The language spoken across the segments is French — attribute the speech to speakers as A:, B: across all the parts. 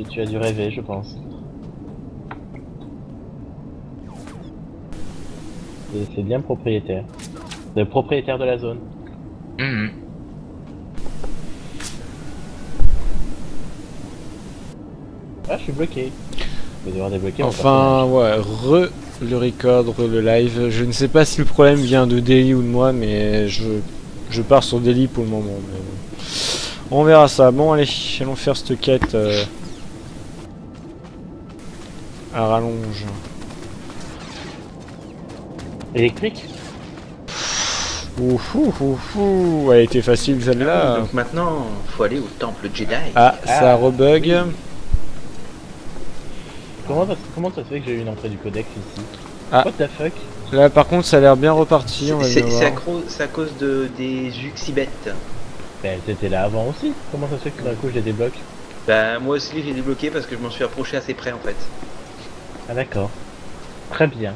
A: tu as dû rêver, je pense. C'est bien propriétaire. Le propriétaire de la zone.
B: Mhm.
A: Ah, je suis bloqué. Je vais devoir débloquer mon
C: Enfin,
A: personnage.
C: ouais, le record, le live. Je ne sais pas si le problème vient de Daily ou de moi, mais je pars sur Daily pour le moment. Mais bon. On verra ça. Bon, allez, allons faire cette quête à rallonge.
A: Électrique?
C: Ouf, ouf, ouf, ouf. Elle était facile celle-là.
B: Donc maintenant, faut aller au temple Jedi.
C: Ah, ça
A: Ah,
C: rebug.
A: oui. Comment ça se fait que j'ai eu une entrée du codex ici?
C: Ah.
A: What the fuck?
C: Là, par contre, ça a l'air bien reparti. On va bien voir.
B: C'est à cause des Uxibet.
A: Ben, elles étaient là avant aussi. Comment ça se fait que d'un coup je les débloque?
B: Bah moi aussi j'ai débloqué parce que je m'en suis approché assez près en fait.
A: Ah d'accord. Très bien.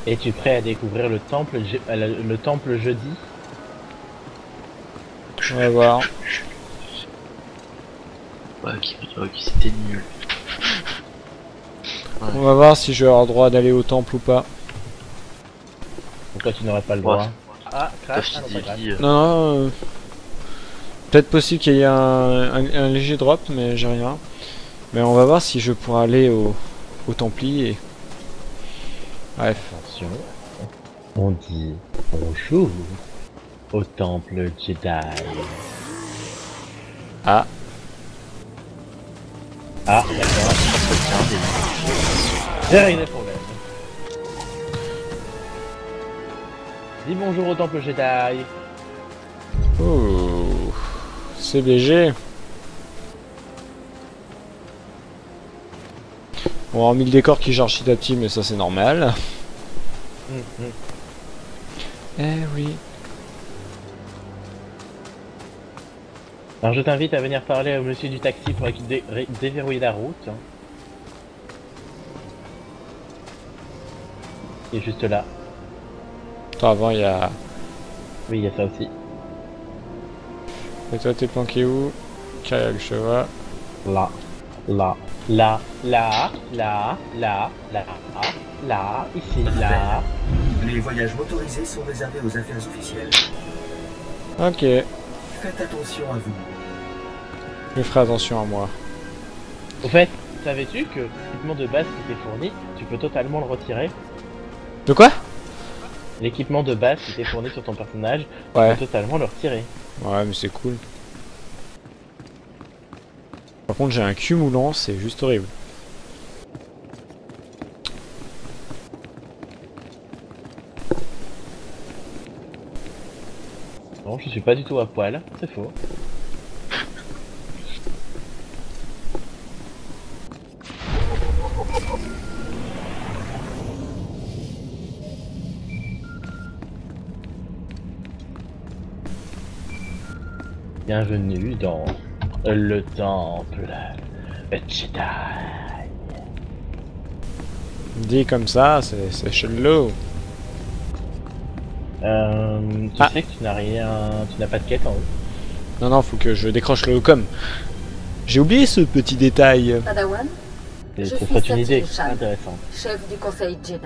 A: Es-tu prêt à découvrir le temple, le temple jeudi?
C: On va voir.
B: Ouais, ok, c'était nul. Ouais.
C: On va voir si je vais avoir droit d'aller au temple ou pas.
A: Pourquoi tu n'aurais pas le
B: Ouais.
A: droit? Ah, crash, ah, non, pas grave.
C: Non, non. Peut-être possible qu'il y ait un léger drop, mais j'ai rien. Mais on va voir si je pourrai aller au Templier. Bref.
A: Attention, on dit bonjour au temple Jedi.
C: Ah,
A: Ah, d'accord. J'ai réglé le problème. Dis bonjour au temple Jedi.
C: oh, c'est léger. On a remis le décor qui charge petit à petit, mais ça c'est normal. Eh oui.
A: Alors je t'invite à venir parler au monsieur du taxi pour déverrouiller la route. Il est juste là.
C: Attends, avant il y a...
A: Oui, il y a ça aussi.
C: Et toi t'es planqué où? Carrière le cheval.
A: Là, là, là, ici, là.
D: Les voyages motorisés sont réservés aux affaires officielles.
C: Ok,
D: Faites attention à vous.
C: je ferai attention à moi.
A: Au fait, savais-tu que l'équipement de base qui t'est fourni, tu peux totalement le retirer?
C: De quoi?
A: L'équipement de base qui t'est fourni sur ton personnage, tu
C: Ouais.
A: peux totalement le retirer.
C: Ouais, mais c'est cool. Par contre, j'ai un cul moulant, c'est juste horrible.
A: Non, je suis pas du tout à poil, c'est faux. Bienvenue dans le temple Jedi.
C: Dit comme ça, c'est chelou.
A: Tu
C: Ah.
A: sais que tu n'as rien, tu n'as pas de quête en haut.
C: Non, non, faut que je décroche le com. J'ai oublié ce petit détail.
E: Padawan,
A: Ce
E: Je
A: serait
E: suis
A: une idée
E: Satine Shan.
A: intéressante.
E: chef du conseil Jedi.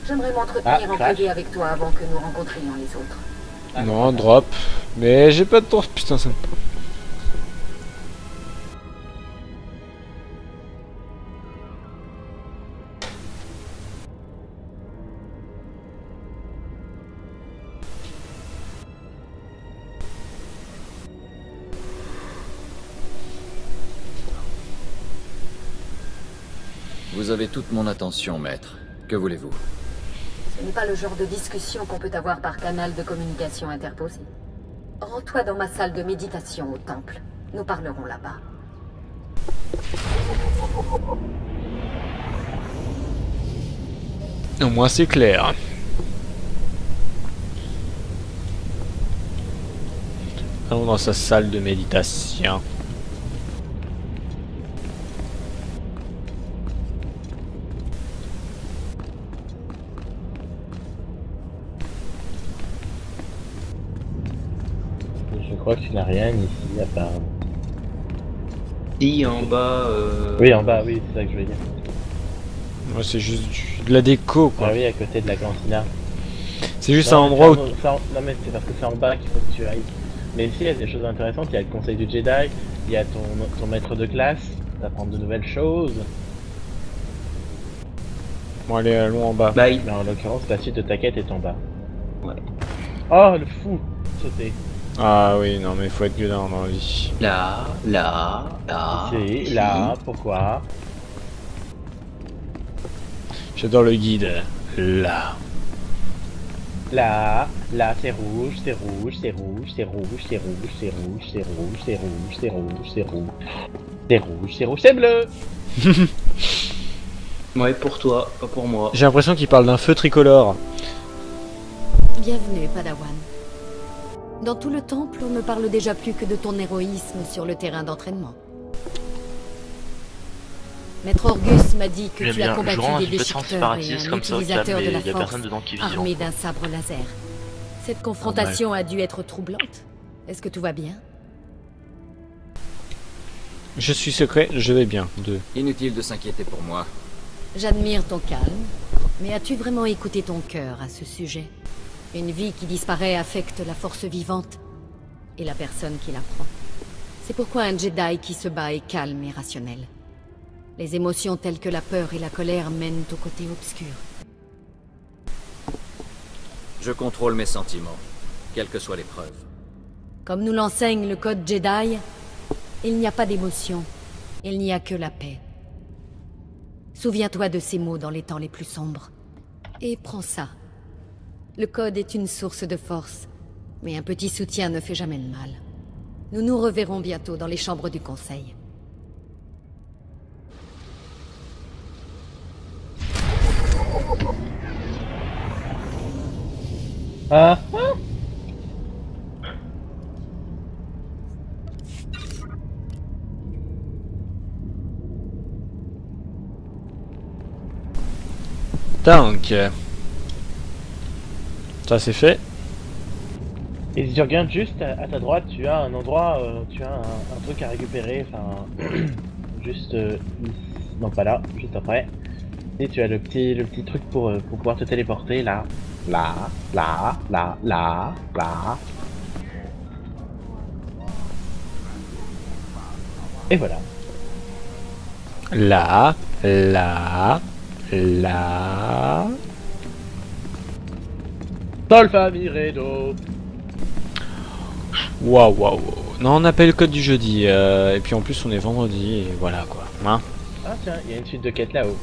E: J'aimerais m'entretenir en
A: Crash.
E: privé avec toi avant que nous rencontrions les autres.
C: Non, drop. Mais j'ai pas de drop, putain ça.
F: Vous avez toute mon attention, maître. Que voulez-vous?
E: Ce n'est pas le genre de discussion qu'on peut avoir par canal de communication interposé. Rends-toi dans ma salle de méditation au temple. Nous parlerons là-bas.
C: Au moins c'est clair. Allons dans sa salle de méditation.
A: crois que tu n'as rien ici à part...
B: Si, en bas...
A: Oui, en bas, oui, c'est ça que je veux dire.
C: Ouais, c'est juste de la déco,
A: Ah
C: quoi.
A: oui, à côté de la cantina.
C: C'est juste
A: Non,
C: un
A: mais
C: endroit où...
A: Non mais c'est parce que c'est en bas qu'il faut que tu ailles. Mais ici il y a des choses intéressantes, il y a le conseil du Jedi, il y a ton maître de classe, t'apprends de nouvelles choses.
C: Bon, allez, allons en bas.
B: Bye.
A: Mais en l'occurrence la suite de ta quête est en bas.
B: Ouais.
A: Oh le fou sauter.
C: Ah oui, non, mais faut être gueudin dans la vie.
B: Là,
A: Ici,
B: ici.
A: là, pourquoi?
C: J'adore le guide. Là.
A: Là, c'est rouge, c'est rouge, c'est rouge, c'est rouge, c'est rouge, c'est rouge, c'est rouge, c'est rouge, c'est rouge, c'est rouge. C'est rouge, c'est rouge, c'est bleu.
B: Ouais, pour toi, pas pour moi.
C: J'ai l'impression qu'il parle d'un feu tricolore.
E: Bienvenue, Padawan. Dans tout le temple, on ne parle déjà plus que de ton héroïsme sur le terrain d'entraînement. Maître Orgus m'a dit que tu as combattu des déchiqueteurs et un utilisateur de la force armé d'un sabre laser. Cette confrontation a dû être troublante. Est-ce que tout va bien?
C: Je suis secret, je vais bien. 2.
F: Inutile de s'inquiéter pour moi.
E: J'admire ton calme, mais as-tu vraiment écouté ton cœur à ce sujet? Une vie qui disparaît affecte la force vivante et la personne qui la prend. C'est pourquoi un Jedi qui se bat est calme et rationnel. Les émotions telles que la peur et la colère mènent au côté obscur.
F: Je contrôle mes sentiments, quelle que soit l'épreuve.
E: Comme nous l'enseigne le code Jedi, il n'y a pas d'émotion, il n'y a que la paix. Souviens-toi de ces mots dans les temps les plus sombres. Et prends ça. Le code est une source de force, mais un petit soutien ne fait jamais le mal. Nous nous reverrons bientôt dans les chambres du conseil.
A: Ah,
C: Donc. Ça c'est fait.
A: et si tu regardes juste à ta droite, tu as un endroit, tu as un truc à récupérer, enfin, juste, non pas là, juste après. Et tu as le petit truc pour pouvoir te téléporter là, là, là, là, là, là. Et voilà.
C: Là, là, là.
A: Solfa Miredo.
C: Waouh, waouh. Non, on appelle le code du jeudi. Et puis en plus, on est vendredi. Et voilà quoi. Hein?
A: Ah tiens, il y a une suite de quêtes là-haut.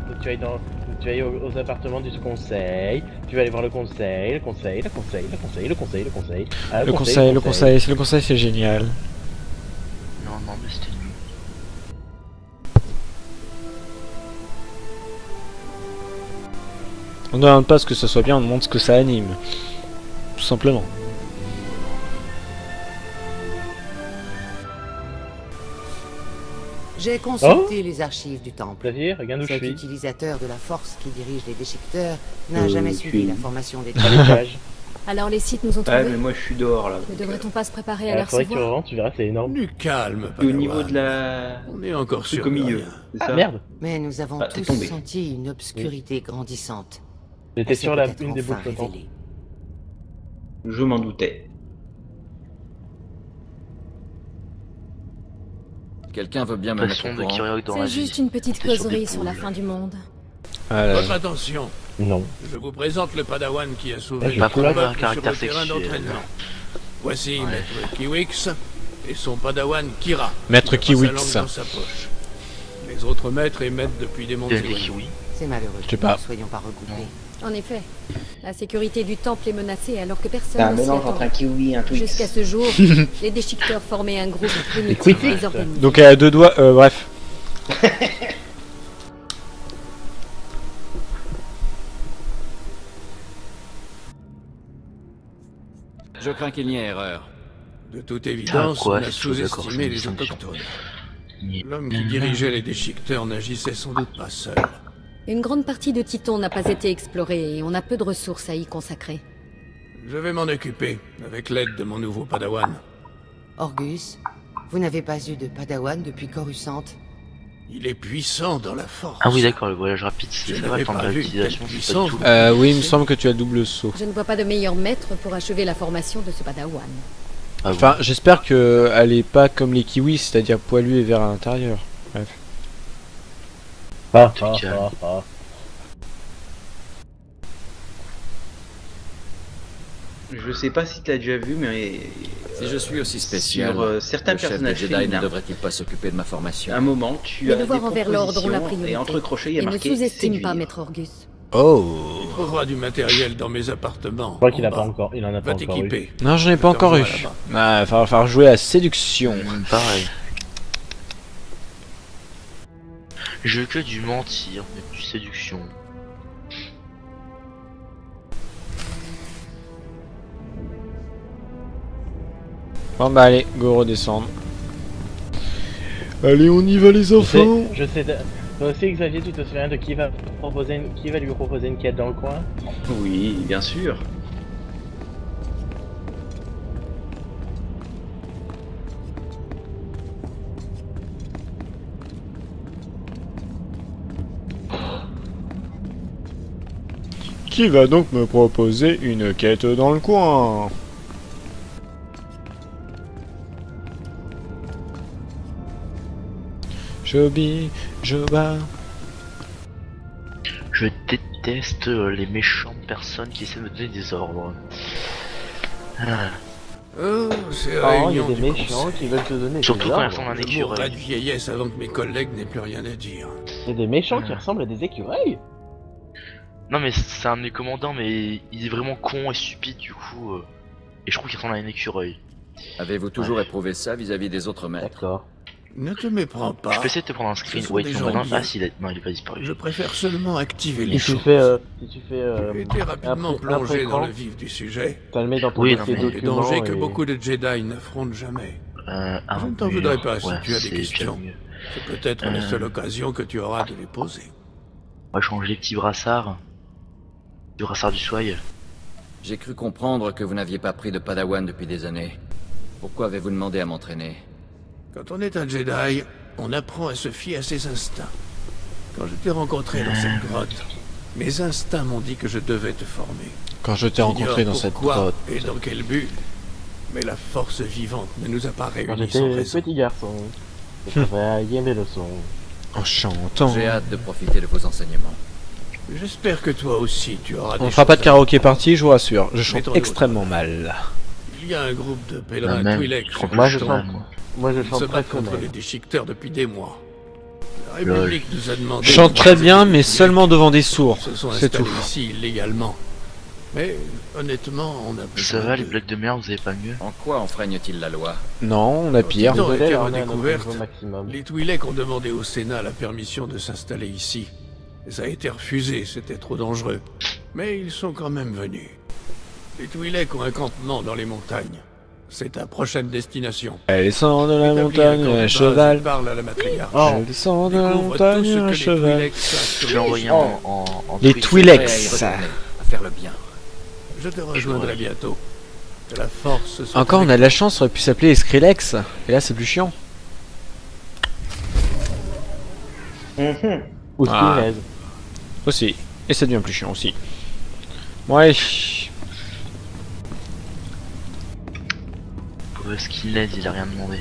A: Donc tu vas aller aux appartements du conseil, tu vas aller voir le conseil, le conseil, le conseil, le conseil, le conseil, le conseil. Ah,
C: Le conseil, c'est génial.
G: Non, mais c'était nul.
C: On ne demande pas ce que ce soit bien, on demande ce que ça anime. Tout simplement.
H: J'ai consulté les archives du temple.
A: Plaisir, regarde où je
H: Cet
A: suis.
H: utilisateur de la force qui dirige les déchiqueteurs n'a jamais suivi la formation des
A: À l'étage.
E: Alors les sites nous ont
B: Ah,
E: trouvés.
B: mais moi je suis dehors là.
E: Ne devrait-on pas se préparer à les
A: Faudrait que tu
E: recevoir?
A: rentres, tu verras, c'est énorme.
I: Du calme,
B: Et au niveau
I: Padawan.
B: de la.
I: On est encore
B: Truc
I: sur
B: au milieu.
I: rien.
B: C'est
A: Ah
B: ça
A: merde,
H: Mais nous avons
B: Ah, t'es
H: tous
B: tombé.
H: senti une obscurité grandissante.
A: j'étais
H: Elle s'est
A: sur
H: peut-être
A: une des boules
H: enfin
A: flottantes.
H: révélée.
B: Je m'en doutais.
F: Quelqu'un veut bien me mettre
G: Passons
F: au
G: de
F: courant.
G: Kyriok dans la
E: C'est
G: vie.
E: juste une petite
G: C'était sur
E: causerie
G: des
E: sur la
G: poules.
E: fin du monde.
I: Votre attention,
A: Non.
I: je vous présente le Padawan qui a sauvé
A: Ah, je
I: le
A: vais prendre
I: peuple
G: un
I: sur
G: caractère
I: le terrain
G: sexuel.
I: d'entraînement. Voici
G: Ouais.
I: Maître Kiwix et son Padawan Kira.
C: Maître
I: qui a pas sa
C: Kiwix.
I: langue dans sa poche. Les autres maîtres émettent depuis des mondes
G: Des
I: éloignés.
G: kiwis.
H: C'est malheureux
C: Je sais
H: que
C: pas.
H: nous ne soyons pas regroupés.
E: En effet, la sécurité du temple est menacée alors que personne
B: C'est un
E: ne s'y
B: mélange entre un
E: attend.
B: kiwi et un Twix.
E: Jusqu'à ce jour, les déchiqueteurs formaient un groupe primitif
A: Quitix.
E: désorganisé.
C: Donc à deux doigts, bref.
F: Je crains qu'il n'y ait erreur.
I: De toute évidence,
G: quoi,
I: on a
G: cette chose, d'accord,
I: sous-estimé
G: c'est
I: les
G: une distinction.
I: autochtones. L'homme qui dirigeait les déchiqueteurs n'agissait sans doute pas seul.
E: Une grande partie de Titon n'a pas été explorée et on a peu de ressources à y consacrer.
I: Je vais m'en occuper, avec l'aide de mon nouveau padawan.
H: Orgus, vous n'avez pas eu de padawan depuis Coruscant?
I: Il est puissant dans la force.
G: Ah oui, d'accord, le voyage rapide, c'est
I: Je
G: pas
I: n'avais
G: le temps de
I: pas vu
G: l'utilisation,
I: telle
G: c'est pas du tout.
I: puissance.
C: Oui, il me semble que tu as double saut.
E: Je ne vois pas de meilleur maître pour achever la formation de ce padawan.
G: Ah
C: Enfin, j'espère que elle est pas comme les kiwis, c'est-à-dire poilue et vert à l'intérieur. Bref.
B: Je sais pas si t'as déjà vu, mais
F: Si je suis aussi spécial,
B: sur certains
F: le chef des
B: personnages
F: Jedi ne
B: féminins,
F: devrait-il pas s'occuper de ma formation?
B: à un moment, tu
E: Les
B: as des
E: devoirs envers l'ordre ont la
B: propositions
E: priorité.
B: et entre crochets, il y a
E: Et ne
B: marqué
E: sous-estime pas
B: séduire.
E: Maître Orgus.
C: Oh.
I: Tu trouveras du matériel dans mes appartements.
A: Je crois qu'il
I: en
A: a pas
I: bas.
A: encore, il en a pas
I: Va
A: encore eu.
I: t'équiper.
C: Non, j'en ai
I: Je
C: pas
I: te
C: encore eu.
I: revois là-bas.
C: Ah, il va falloir jouer à séduction.
G: Pareil. Je veux que du mentir, mais plus séduction.
C: Bon bah allez, go redescendre. Allez, on y va les
A: Je sais, toi aussi Xavier, tu te souviens de qui va lui proposer une quête dans le coin?
B: Oui, bien sûr.
C: Qui va donc me proposer une quête dans le coin? Joby, Joba.
G: Je déteste les méchantes personnes qui essaient de me donner des ordres. Ah.
I: Oh, c'est
A: Oh, il y
I: réunion
A: a des
I: du
A: méchants
I: conseil.
A: qui veulent te donner
G: Surtout
A: des
G: quand elles
A: ordres.
G: sont un
I: Je mourrai
G: écureuil.
I: de vieillesse avant que mes collègues n'aient plus rien à dire.
A: Il y a des méchants qui ressemblent à des écureuils.
G: Non mais c'est un de mes commandants, mais il est vraiment con et stupide du coup. Et je trouve qu'il ressemble à un écureuil.
F: Avez-vous toujours éprouvé ça vis-à-vis des autres maîtres?
A: D'accord.
I: Ne te méprends pas.
G: Je peux essayer de te prendre un screen.
I: Ce sont
G: Ouais,
I: des
G: ils sont
I: gens
G: pas
I: bien.
G: Ah si, non, il est pas disparu.
I: Je préfère seulement activer les
A: Si tu
I: choses.
A: fais,
I: J'ai été rapidement plongé dans le vif du sujet.
A: t'as le mets dans ton
G: Oui,
A: dossier
G: non, mais
I: Les
A: documents
I: dangers que
A: et-
I: beaucoup de Jedi n'affrontent jamais.
G: Un
I: Je ne t'en
G: mur,
I: voudrais pas si
G: ouais,
I: tu as des
G: c'est bien
I: questions.
G: mieux.
I: C'est peut-être la seule occasion que tu auras de les poser.
G: On va changer les petits brassards. Du brassard du soleil.
F: J'ai cru comprendre que vous n'aviez pas pris de padawan depuis des années. Pourquoi avez-vous demandé à m'entraîner?
I: Quand on est un Jedi, on apprend à se fier à ses instincts. Quand je t'ai rencontré dans cette grotte, mes instincts m'ont dit que je devais te former.
C: Quand je t'ai rencontré dans cette
I: Pourquoi
C: grotte.
I: et dans quel but? Mais la force vivante ne nous a pas
A: Quand
I: réunis sans
A: j'étais
I: raison.
A: petit garçon, je travaillais mes leçons.
C: En chantant.
F: J'ai hâte de profiter de vos enseignements.
I: J'espère que toi aussi tu auras
C: On
I: des
C: fera pas de
I: choses à
C: karaoké party, je vous rassure. Je chante
I: Mettons-le
C: extrêmement mal.
I: Il y a un groupe de pèlerins
G: Même,
I: Twi'lek
G: je
I: sur
G: crois
I: le
A: Moi je
I: chemin.
A: chante, moi je
I: Ils se
A: chante très
I: battent
A: très
I: contre
A: mal.
I: les déchiqueteurs depuis des mois. La
G: Lol.
I: République nous a demandé...
C: Je chante
I: de
C: très bien,
I: les
C: mais
I: Twi'lek.
C: seulement devant des sourds.
I: Ils se sont
C: C'est
I: installés
C: tout.
I: ici illégalement. Mais honnêtement, on a
G: Ça
I: besoin
G: va les
I: d'eux.
G: blagues de merde, vous avez pas mieux?
F: En quoi enfreigne-t-il la loi?
C: Non, on a pire.
I: Titan
A: Désolé,
I: était
A: là, on est à notre
I: redécouverte.
A: niveau maximum.
I: Les Twi'lek ont demandé au Sénat la permission de s'installer ici. Et ça a été refusé, c'était trop dangereux. Mais ils sont quand même venus. Les Twi'lek ont un campement dans les montagnes. C'est ta prochaine destination.
C: Elle descend de la
I: Établis un
C: montagne
I: camp de
C: à
I: base,
C: cheval.
I: Parle à la matriarche.
A: Oh.
C: Elle descend de la
I: Découvre tout
C: montagne
I: ce que
C: à
I: les
C: cheval.
I: Twi'lek savent sur
G: Je l'ai envoyé en
C: Les
G: tweet.
C: Twi'lek.
F: Prêt à y retourner, à faire le bien.
I: Je te rejoindrai bientôt. Que la force soit
C: Encore, on
I: avec
C: a de la chance, ça aurait pu s'appeler Skrillex. Et là, c'est plus chiant.
A: Ou
C: Ah.
A: Skinhead.
C: Aussi. Et ça devient plus chiant aussi. Ouais.
G: Pour ce qu'il aide, il a rien demandé.